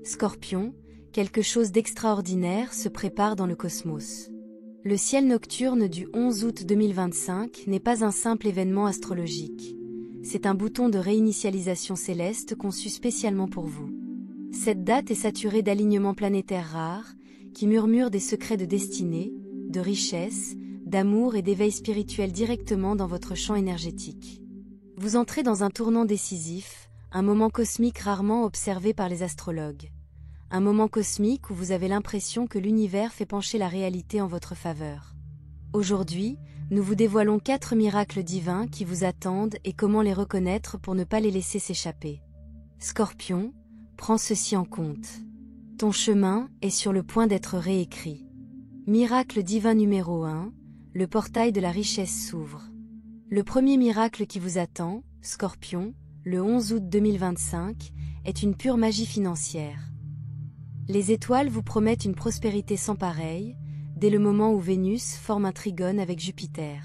Scorpion, quelque chose d'extraordinaire se prépare dans le cosmos. Le ciel nocturne du 11 août 2025 n'est pas un simple événement astrologique. C'est un bouton de réinitialisation céleste conçu spécialement pour vous. Cette date est saturée d'alignements planétaires rares, qui murmurent des secrets de destinée, de richesse, d'amour et d'éveil spirituel directement dans votre champ énergétique. Vous entrez dans un tournant décisif, un moment cosmique rarement observé par les astrologues. Un moment cosmique où vous avez l'impression que l'univers fait pencher la réalité en votre faveur. Aujourd'hui, nous vous dévoilons 4 miracles divins qui vous attendent et comment les reconnaître pour ne pas les laisser s'échapper. Scorpion, prends ceci en compte. Ton chemin est sur le point d'être réécrit. Miracle divin numéro 1, le portail de la richesse s'ouvre. Le premier miracle qui vous attend, Scorpion, le 11 août 2025, est une pure magie financière. Les étoiles vous promettent une prospérité sans pareille, dès le moment où Vénus forme un trigone avec Jupiter.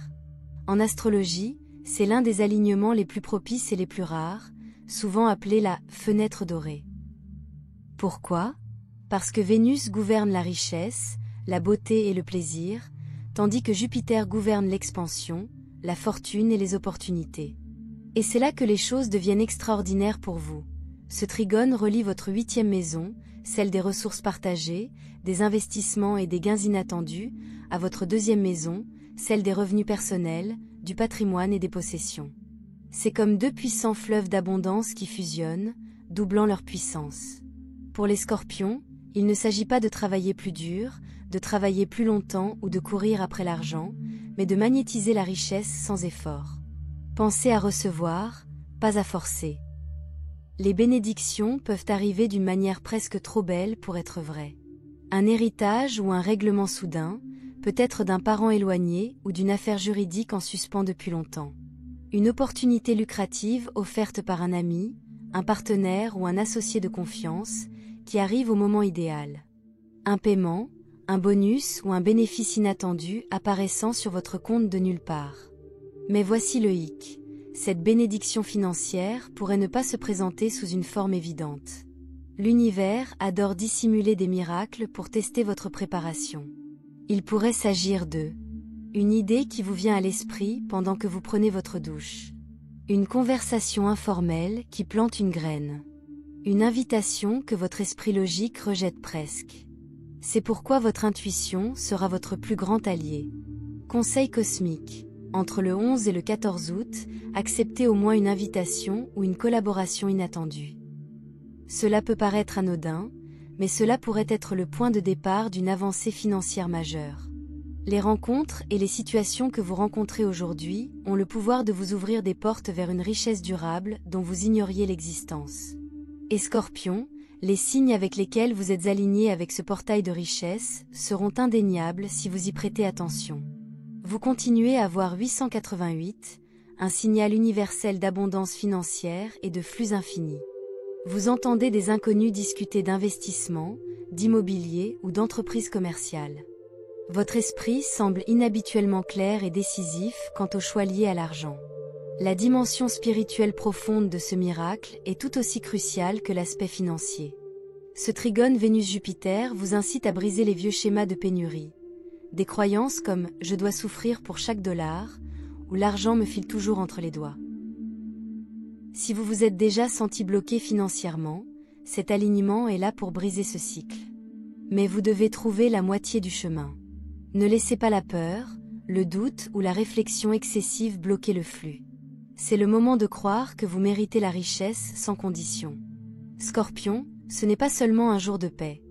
En astrologie, c'est l'un des alignements les plus propices et les plus rares, souvent appelé la « fenêtre dorée ». Pourquoi? Parce que Vénus gouverne la richesse, la beauté et le plaisir, tandis que Jupiter gouverne l'expansion, la fortune et les opportunités. Et c'est là que les choses deviennent extraordinaires pour vous. Ce trigone relie votre 8e maison, celle des ressources partagées, des investissements et des gains inattendus, à votre 2e maison, celle des revenus personnels, du patrimoine et des possessions. C'est comme 2 puissants fleuves d'abondance qui fusionnent, doublant leur puissance. Pour les Scorpions, il ne s'agit pas de travailler plus dur, de travailler plus longtemps ou de courir après l'argent, mais de magnétiser la richesse sans effort. Pensez à recevoir, pas à forcer. Les bénédictions peuvent arriver d'une manière presque trop belle pour être vraies. Un héritage ou un règlement soudain, peut-être d'un parent éloigné ou d'une affaire juridique en suspens depuis longtemps. Une opportunité lucrative offerte par un ami, un partenaire ou un associé de confiance, qui arrive au moment idéal. Un paiement, un bonus ou un bénéfice inattendu apparaissant sur votre compte de nulle part. Mais voici le hic. Cette bénédiction financière pourrait ne pas se présenter sous une forme évidente. L'univers adore dissimuler des miracles pour tester votre préparation. Il pourrait s'agir de une idée qui vous vient à l'esprit pendant que vous prenez votre douche. Une conversation informelle qui plante une graine. Une invitation que votre esprit logique rejette presque. C'est pourquoi votre intuition sera votre plus grand allié. Conseil cosmique. Entre le 11 et le 14 août, acceptez au moins une invitation ou une collaboration inattendue. Cela peut paraître anodin, mais cela pourrait être le point de départ d'une avancée financière majeure. Les rencontres et les situations que vous rencontrez aujourd'hui ont le pouvoir de vous ouvrir des portes vers une richesse durable dont vous ignoriez l'existence. Et Scorpion, les signes avec lesquels vous êtes aligné avec ce portail de richesse seront indéniables si vous y prêtez attention. Vous continuez à voir 888, un signal universel d'abondance financière et de flux infinis. Vous entendez des inconnus discuter d'investissement, d'immobilier ou d'entreprise commerciale. Votre esprit semble inhabituellement clair et décisif quant aux choix liés à l'argent. La dimension spirituelle profonde de ce miracle est tout aussi cruciale que l'aspect financier. Ce trigone Vénus-Jupiter vous incite à briser les vieux schémas de pénurie. Des croyances comme « je dois souffrir pour chaque dollar » ou « l'argent me file toujours entre les doigts ». Si vous vous êtes déjà senti bloqué financièrement, cet alignement est là pour briser ce cycle. Mais vous devez trouver la moitié du chemin. Ne laissez pas la peur, le doute ou la réflexion excessive bloquer le flux. C'est le moment de croire que vous méritez la richesse sans condition. Scorpion, ce n'est pas seulement un jour de paix.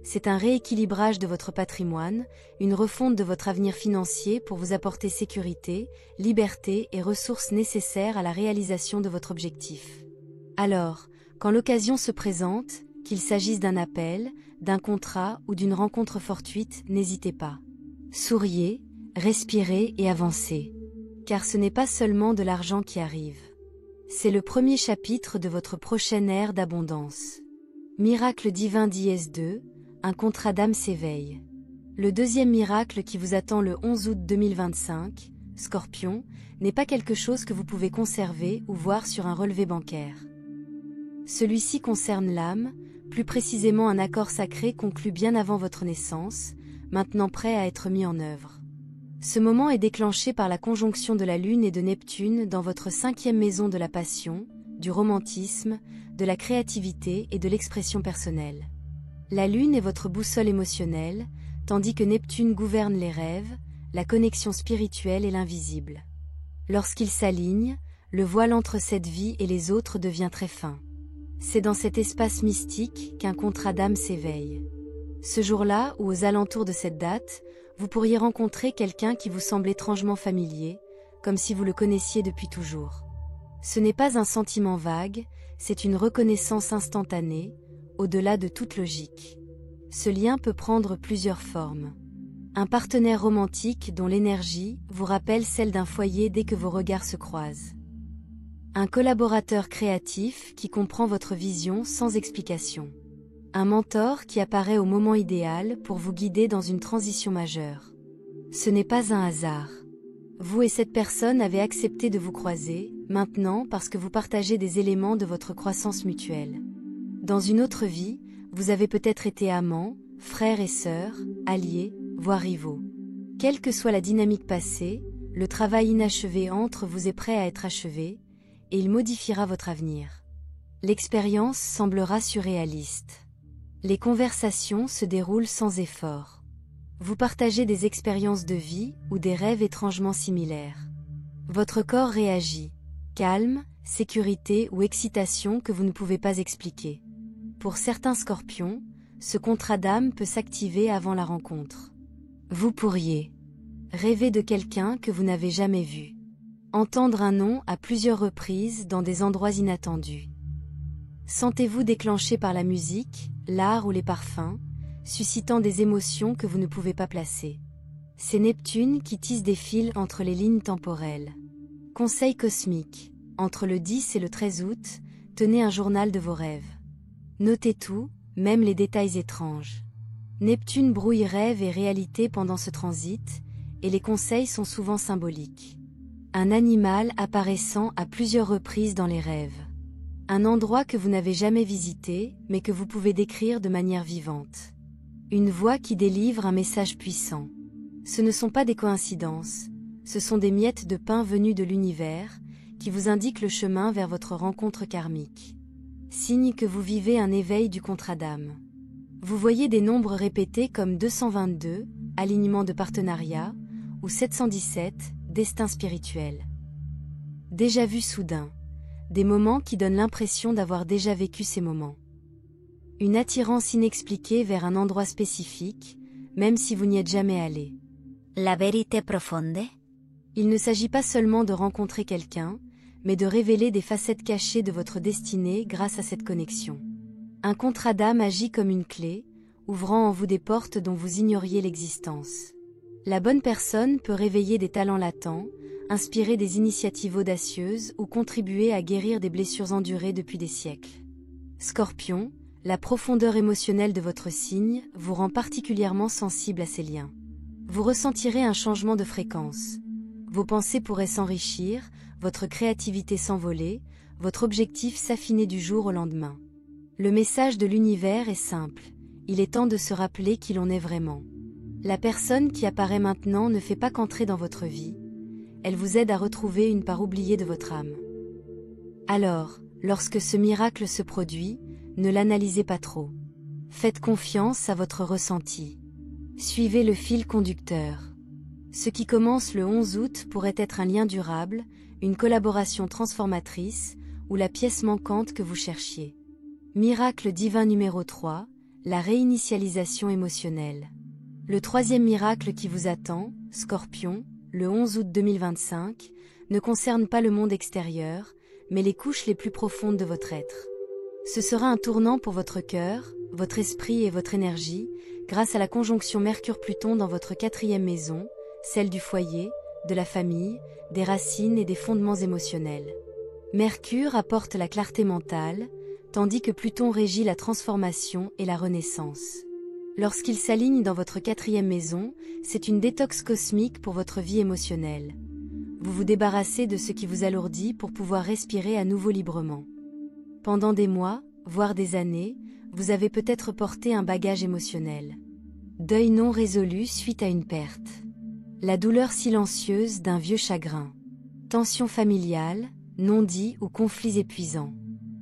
C'est un rééquilibrage de votre patrimoine, une refonte de votre avenir financier pour vous apporter sécurité, liberté et ressources nécessaires à la réalisation de votre objectif. Alors, quand l'occasion se présente, qu'il s'agisse d'un appel, d'un contrat ou d'une rencontre fortuite, n'hésitez pas. Souriez, respirez et avancez. Car ce n'est pas seulement de l'argent qui arrive. C'est le premier chapitre de votre prochaine ère d'abondance. Miracle divin d'IS2, un contrat d'âme s'éveille. Le deuxième miracle qui vous attend le 11 août 2025, Scorpion, n'est pas quelque chose que vous pouvez conserver ou voir sur un relevé bancaire. Celui-ci concerne l'âme, plus précisément un accord sacré conclu bien avant votre naissance, maintenant prêt à être mis en œuvre. Ce moment est déclenché par la conjonction de la Lune et de Neptune dans votre 5e maison de la passion, du romantisme, de la créativité et de l'expression personnelle. La Lune est votre boussole émotionnelle, tandis que Neptune gouverne les rêves, la connexion spirituelle et l'invisible. Lorsqu'ils s'alignent, le voile entre cette vie et les autres devient très fin. C'est dans cet espace mystique qu'un contrat d'âme s'éveille. Ce jour-là ou aux alentours de cette date, vous pourriez rencontrer quelqu'un qui vous semble étrangement familier, comme si vous le connaissiez depuis toujours. Ce n'est pas un sentiment vague, c'est une reconnaissance instantanée, au-delà de toute logique. Ce lien peut prendre plusieurs formes. Un partenaire romantique dont l'énergie vous rappelle celle d'un foyer dès que vos regards se croisent. Un collaborateur créatif qui comprend votre vision sans explication. Un mentor qui apparaît au moment idéal pour vous guider dans une transition majeure. Ce n'est pas un hasard. Vous et cette personne avez accepté de vous croiser, maintenant parce que vous partagez des éléments de votre croissance mutuelle. Dans une autre vie, vous avez peut-être été amants, frères et sœurs, alliés, voire rivaux. Quelle que soit la dynamique passée, le travail inachevé entre vous est prêt à être achevé, et il modifiera votre avenir. L'expérience semblera surréaliste. Les conversations se déroulent sans effort. Vous partagez des expériences de vie ou des rêves étrangement similaires. Votre corps réagit. Calme, sécurité ou excitation que vous ne pouvez pas expliquer. Pour certains scorpions, ce contrat d'âme peut s'activer avant la rencontre. Vous pourriez rêver de quelqu'un que vous n'avez jamais vu. Entendre un nom à plusieurs reprises dans des endroits inattendus. Sentez-vous déclenché par la musique, l'art ou les parfums, suscitant des émotions que vous ne pouvez pas placer. C'est Neptune qui tisse des fils entre les lignes temporelles. Conseil cosmique. Entre le 10 et le 13 août, tenez un journal de vos rêves. Notez tout, même les détails étranges. Neptune brouille rêve et réalité pendant ce transit, et les conseils sont souvent symboliques. Un animal apparaissant à plusieurs reprises dans les rêves. Un endroit que vous n'avez jamais visité, mais que vous pouvez décrire de manière vivante. Une voix qui délivre un message puissant. Ce ne sont pas des coïncidences, ce sont des miettes de pain venues de l'univers, qui vous indiquent le chemin vers votre rencontre karmique. Signe que vous vivez un éveil du contrat d'âme. Vous voyez des nombres répétés comme 222, alignement de partenariat, ou 717, destin spirituel. Déjà vu soudain. Des moments qui donnent l'impression d'avoir déjà vécu ces moments. Une attirance inexpliquée vers un endroit spécifique, même si vous n'y êtes jamais allé. La vérité profonde. Il ne s'agit pas seulement de rencontrer quelqu'un, mais de révéler des facettes cachées de votre destinée grâce à cette connexion. Un contrat d'âme agit comme une clé, ouvrant en vous des portes dont vous ignoriez l'existence. La bonne personne peut réveiller des talents latents, inspirer des initiatives audacieuses ou contribuer à guérir des blessures endurées depuis des siècles. Scorpion, la profondeur émotionnelle de votre signe vous rend particulièrement sensible à ces liens. Vous ressentirez un changement de fréquence. Vos pensées pourraient s'enrichir, votre créativité s'envoler, votre objectif s'affiner du jour au lendemain. Le message de l'univers est simple, il est temps de se rappeler qui l'on est vraiment. La personne qui apparaît maintenant ne fait pas qu'entrer dans votre vie, elle vous aide à retrouver une part oubliée de votre âme. Alors, lorsque ce miracle se produit, ne l'analysez pas trop. Faites confiance à votre ressenti. Suivez le fil conducteur. Ce qui commence le 11 août pourrait être un lien durable, une collaboration transformatrice, ou la pièce manquante que vous cherchiez. Miracle divin numéro 3, la réinitialisation émotionnelle. Le troisième miracle qui vous attend, Scorpion, le 11 août 2025, ne concerne pas le monde extérieur, mais les couches les plus profondes de votre être. Ce sera un tournant pour votre cœur, votre esprit et votre énergie, grâce à la conjonction Mercure-Pluton dans votre 4e maison, celle du foyer, de la famille, des racines et des fondements émotionnels. Mercure apporte la clarté mentale, tandis que Pluton régit la transformation et la renaissance. Lorsqu'il s'aligne dans votre 4e maison, c'est une détox cosmique pour votre vie émotionnelle. Vous vous débarrassez de ce qui vous alourdit pour pouvoir respirer à nouveau librement. Pendant des mois, voire des années, Vous avez peut-être porté un bagage émotionnel. Deuil non résolu suite à une perte. La douleur silencieuse d'un vieux chagrin. Tension familiale, non-dits ou conflits épuisants.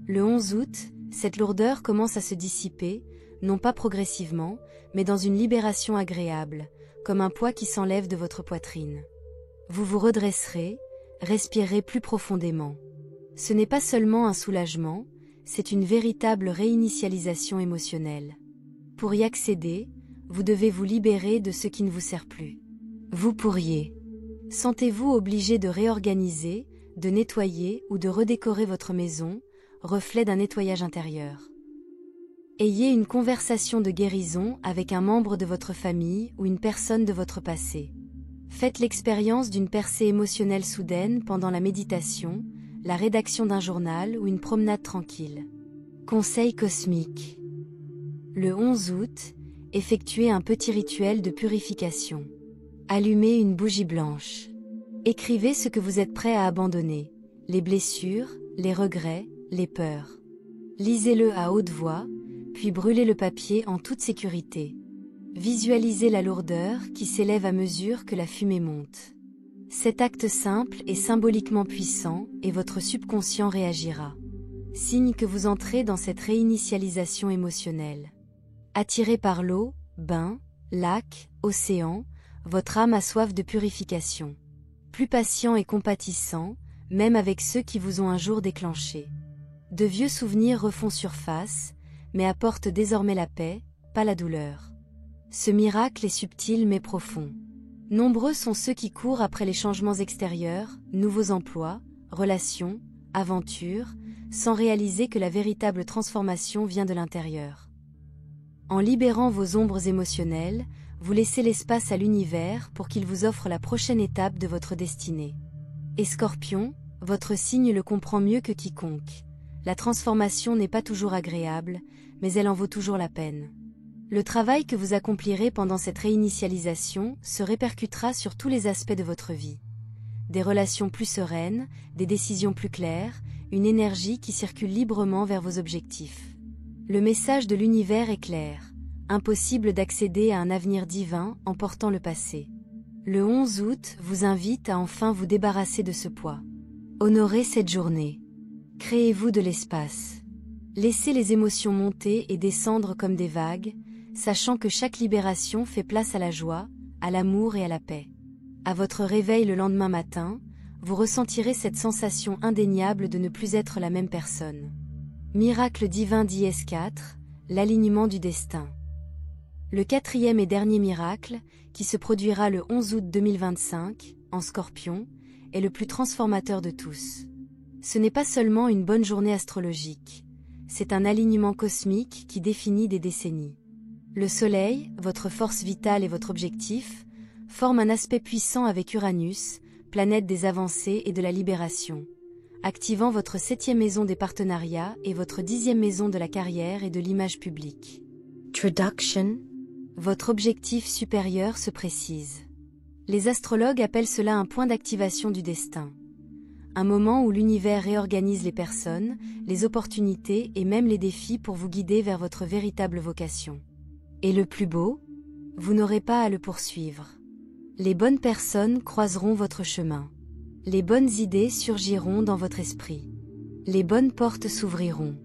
Le 11 août, cette lourdeur commence à se dissiper, non pas progressivement, mais dans une libération agréable, comme un poids qui s'enlève de votre poitrine. Vous vous redresserez, respirerez plus profondément. Ce n'est pas seulement un soulagement, c'est une véritable réinitialisation émotionnelle. Pour y accéder, vous devez vous libérer de ce qui ne vous sert plus. Vous pourriez. Sentez-vous obligé de réorganiser, de nettoyer ou de redécorer votre maison, reflet d'un nettoyage intérieur. Ayez une conversation de guérison avec un membre de votre famille ou une personne de votre passé. Faites l'expérience d'une percée émotionnelle soudaine pendant la méditation, la rédaction d'un journal ou une promenade tranquille. Conseil cosmique. Le 11 août, effectuez un petit rituel de purification. Allumez une bougie blanche. Écrivez ce que vous êtes prêt à abandonner, les blessures, les regrets, les peurs. Lisez-le à haute voix, puis brûlez le papier en toute sécurité. Visualisez la lourdeur qui s'élève à mesure que la fumée monte. Cet acte simple est symboliquement puissant et votre subconscient réagira. Signe que vous entrez dans cette réinitialisation émotionnelle. Attiré par l'eau, bain, lac, océan, votre âme a soif de purification. Plus patient et compatissant, même avec ceux qui vous ont un jour déclenché. De vieux souvenirs refont surface, mais apportent désormais la paix, pas la douleur. Ce miracle est subtil mais profond. Nombreux sont ceux qui courent après les changements extérieurs, nouveaux emplois, relations, aventures, sans réaliser que la véritable transformation vient de l'intérieur. En libérant vos ombres émotionnelles, vous laissez l'espace à l'univers pour qu'il vous offre la prochaine étape de votre destinée. Et Scorpion, votre signe le comprend mieux que quiconque. La transformation n'est pas toujours agréable, mais elle en vaut toujours la peine. Le travail que vous accomplirez pendant cette réinitialisation se répercutera sur tous les aspects de votre vie. Des relations plus sereines, des décisions plus claires, une énergie qui circule librement vers vos objectifs. Le message de l'univers est clair. Impossible d'accéder à un avenir divin en portant le passé. Le 11 août vous invite à enfin vous débarrasser de ce poids. Honorez cette journée. Créez-vous de l'espace. Laissez les émotions monter et descendre comme des vagues, sachant que chaque libération fait place à la joie, à l'amour et à la paix. À votre réveil le lendemain matin, vous ressentirez cette sensation indéniable de ne plus être la même personne. Miracle divin d'IS 4, l'alignement du destin. Le quatrième et dernier miracle, qui se produira le 11 août 2025, en Scorpion, est le plus transformateur de tous. Ce n'est pas seulement une bonne journée astrologique, c'est un alignement cosmique qui définit des décennies. Le Soleil, votre force vitale et votre objectif, forment un aspect puissant avec Uranus, planète des avancées et de la libération, activant votre 7e maison des partenariats et votre 10e maison de la carrière et de l'image publique. Traduction. Votre objectif supérieur se précise. Les astrologues appellent cela un point d'activation du destin. Un moment où l'univers réorganise les personnes, les opportunités et même les défis pour vous guider vers votre véritable vocation. Et le plus beau, vous n'aurez pas à le poursuivre. Les bonnes personnes croiseront votre chemin. Les bonnes idées surgiront dans votre esprit. Les bonnes portes s'ouvriront.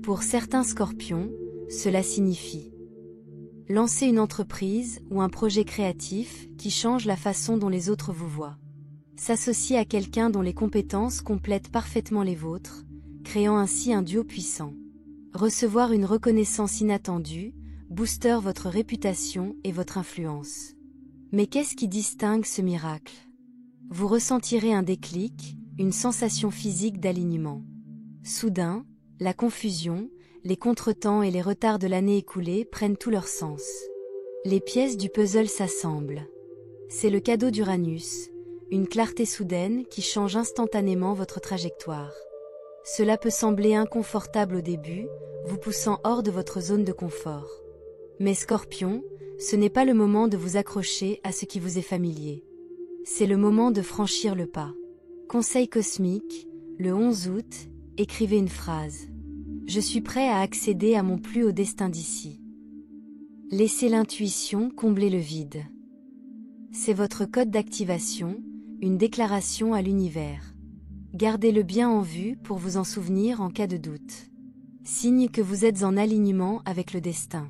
Pour certains scorpions, cela signifie lancer une entreprise ou un projet créatif qui change la façon dont les autres vous voient. S'associer à quelqu'un dont les compétences complètent parfaitement les vôtres, créant ainsi un duo puissant. Recevoir une reconnaissance inattendue, booster votre réputation et votre influence. Mais qu'est-ce qui distingue ce miracle? Vous ressentirez un déclic, une sensation physique d'alignement. Soudain, la confusion, les contretemps et les retards de l'année écoulée prennent tout leur sens. Les pièces du puzzle s'assemblent. C'est le cadeau d'Uranus, une clarté soudaine qui change instantanément votre trajectoire. Cela peut sembler inconfortable au début, vous poussant hors de votre zone de confort. Mais Scorpion, ce n'est pas le moment de vous accrocher à ce qui vous est familier. C'est le moment de franchir le pas. Conseil cosmique, le 11 août, écrivez une phrase. Je suis prêt à accéder à mon plus haut destin d'ici. Laissez l'intuition combler le vide. C'est votre code d'activation, une déclaration à l'univers. Gardez-le bien en vue pour vous en souvenir en cas de doute. Signe que vous êtes en alignement avec le destin.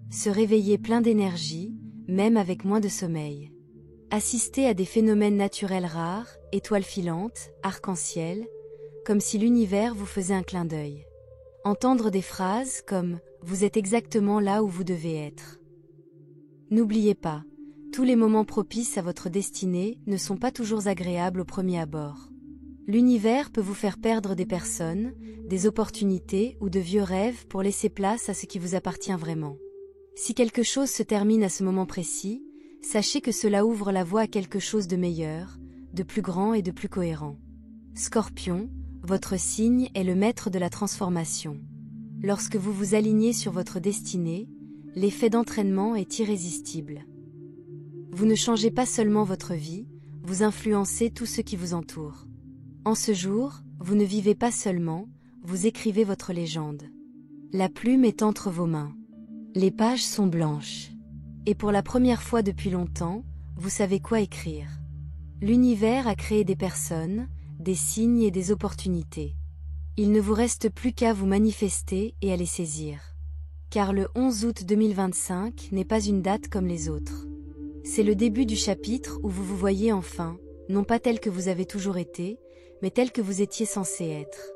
Se réveiller plein d'énergie, même avec moins de sommeil. Assister à des phénomènes naturels rares, étoiles filantes, arc-en-ciel, comme si l'univers vous faisait un clin d'œil. Entendre des phrases comme « Vous êtes exactement là où vous devez être ». N'oubliez pas, tous les moments propices à votre destinée ne sont pas toujours agréables au premier abord. L'univers peut vous faire perdre des personnes, des opportunités ou de vieux rêves pour laisser place à ce qui vous appartient vraiment. Si quelque chose se termine à ce moment précis, sachez que cela ouvre la voie à quelque chose de meilleur, de plus grand et de plus cohérent. Scorpion, votre signe est le maître de la transformation. Lorsque vous vous alignez sur votre destinée, l'effet d'entraînement est irrésistible. Vous ne changez pas seulement votre vie, vous influencez tous ceux qui vous entourent. En ce jour, vous ne vivez pas seulement, vous écrivez votre légende. La plume est entre vos mains. Les pages sont blanches. Et pour la première fois depuis longtemps, vous savez quoi écrire. L'univers a créé des personnes, des signes et des opportunités. Il ne vous reste plus qu'à vous manifester et à les saisir. Car le 11 août 2025 n'est pas une date comme les autres. C'est le début du chapitre où vous vous voyez enfin, non pas tel que vous avez toujours été, mais tel que vous étiez censé être.